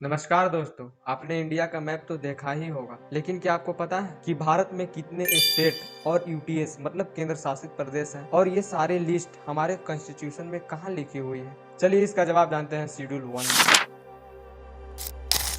नमस्कार दोस्तों। आपने इंडिया का मैप तो देखा ही होगा, लेकिन क्या आपको पता है कि भारत में कितने स्टेट और यूटीएस मतलब केंद्र शासित प्रदेश हैं और ये सारे लिस्ट हमारे कॉन्स्टिट्यूशन में कहाँ लिखी हुई है? चलिए इसका जवाब जानते हैं शेड्यूल 1।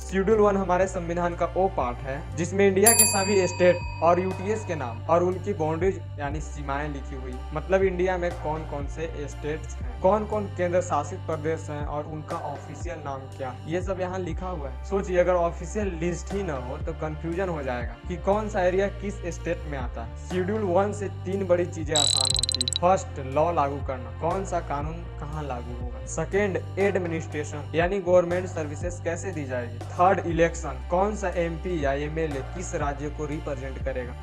शेड्यूल 1 हमारे संविधान का वो पार्ट है जिसमें इंडिया के सभी स्टेट और यूटीएस के नाम और उनकी बाउंड्रीज यानी सीमाएं लिखी हुई। मतलब इंडिया में कौन कौन से स्टेट्स हैं, कौन कौन केंद्र शासित प्रदेश हैं और उनका ऑफिशियल नाम क्या, ये सब यहाँ लिखा हुआ है। सोचिए अगर ऑफिशियल लिस्ट ही न हो तो कंफ्यूजन हो जाएगा कि कौन सा एरिया किस स्टेट में आता है। शेड्यूल 1 से 3 बड़ी चीजें आसान होती है। फर्स्ट, लॉ लागू करना, कौन सा कानून कहाँ लागू होगा। सेकेंड, एडमिनिस्ट्रेशन यानी गवर्नमेंट सर्विसेज कैसे दी जाएगी। थर्ड, इलेक्शन, कौन सा एमपी या एमएलए किस राज्य को रिप्रेजेंट करेगा।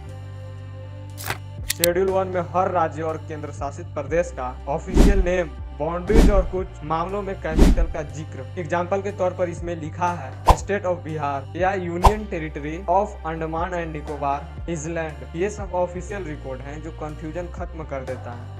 शेड्यूल 1 में हर राज्य और केंद्र शासित प्रदेश का ऑफिशियल नेम, बाउंड्रीज और कुछ मामलों में कैपिटल का जिक्र। एग्जाम्पल के तौर पर इसमें लिखा है स्टेट ऑफ बिहार या union territory of Andaman and Nicobar island. ये सब ऑफिशियल रिकॉर्ड हैं जो कंफ्यूजन खत्म कर देता है।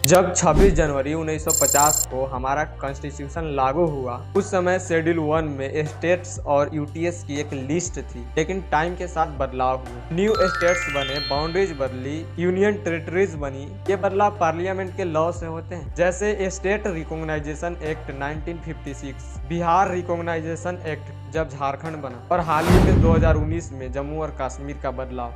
जब 26 जनवरी 1950 को हमारा कॉन्स्टिट्यूशन लागू हुआ उस समय शेड्यूल 1 में स्टेट्स और यूटीएस की एक लिस्ट थी, लेकिन टाइम के साथ बदलाव हुए। न्यू स्टेट्स बने, बाउंड्रीज बदली, यूनियन टेरिटरीज बनी। ये बदलाव पार्लियामेंट के लॉ से होते हैं, जैसे state reorganisation act 1956, Bihar reorganisation act जब झारखंड बना, और हाल ही में 2019 में जम्मू और कश्मीर का बदलाव।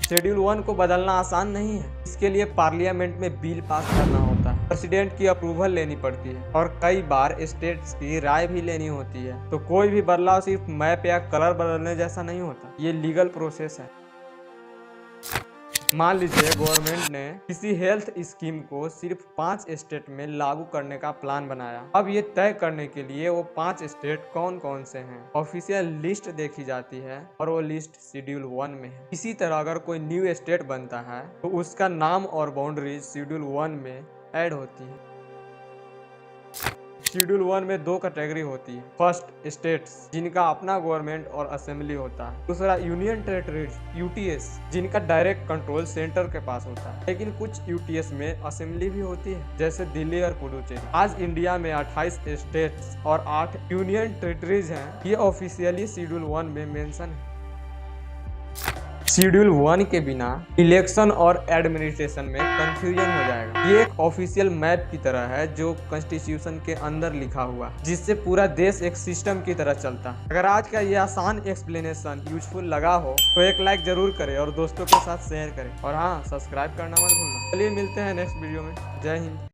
शेड्यूल 1 को बदलना आसान नहीं है। इसके लिए पार्लियामेंट में बिल पास करना होता है, प्रेसिडेंट की अप्रूवल लेनी पड़ती है और कई बार स्टेट्स की राय भी लेनी होती है। तो कोई भी बदलाव सिर्फ मैप या कलर बदलने जैसा नहीं होता, ये लीगल प्रोसेस है। मान लीजिए गवर्नमेंट ने किसी हेल्थ स्कीम को सिर्फ 5 स्टेट में लागू करने का प्लान बनाया। अब ये तय करने के लिए वो 5 स्टेट कौन कौन से हैं, ऑफिशियल लिस्ट देखी जाती है और वो लिस्ट शेड्यूल 1 में है। इसी तरह अगर कोई न्यू स्टेट बनता है तो उसका नाम और बाउंड्रीज शेड्यूल 1 में ऐड होती है। शेड्यूल 1 में 2 कैटेगरी होती है। फर्स्ट, स्टेट्स जिनका अपना गवर्नमेंट और असेंबली होता है। दूसरा, यूनियन टेरिटरीज यूटीएस जिनका डायरेक्ट कंट्रोल सेंटर के पास होता है। लेकिन कुछ यूटीएस में असेंबली भी होती है, जैसे दिल्ली और पुडुचेरी। आज इंडिया में 28 स्टेट्स और 8 यूनियन टेरिटरीज हैं। ये ऑफिशियली शेड्यूल 1 में मेंशन है। शेड्यूल 1 के बिना इलेक्शन और एडमिनिस्ट्रेशन में कंफ्यूजन हो जाएगा। ये एक ऑफिशियल मैप की तरह है जो कॉन्स्टिट्यूशन के अंदर लिखा हुआ है, जिससे पूरा देश एक सिस्टम की तरह चलता है। अगर आज का ये आसान एक्सप्लेनेशन यूजफुल लगा हो तो एक लाइक जरूर करें और दोस्तों के साथ शेयर करें, और हाँ, सब्सक्राइब करना मत भूलना। चलिए मिलते हैं नेक्स्ट वीडियो में। जय हिंद।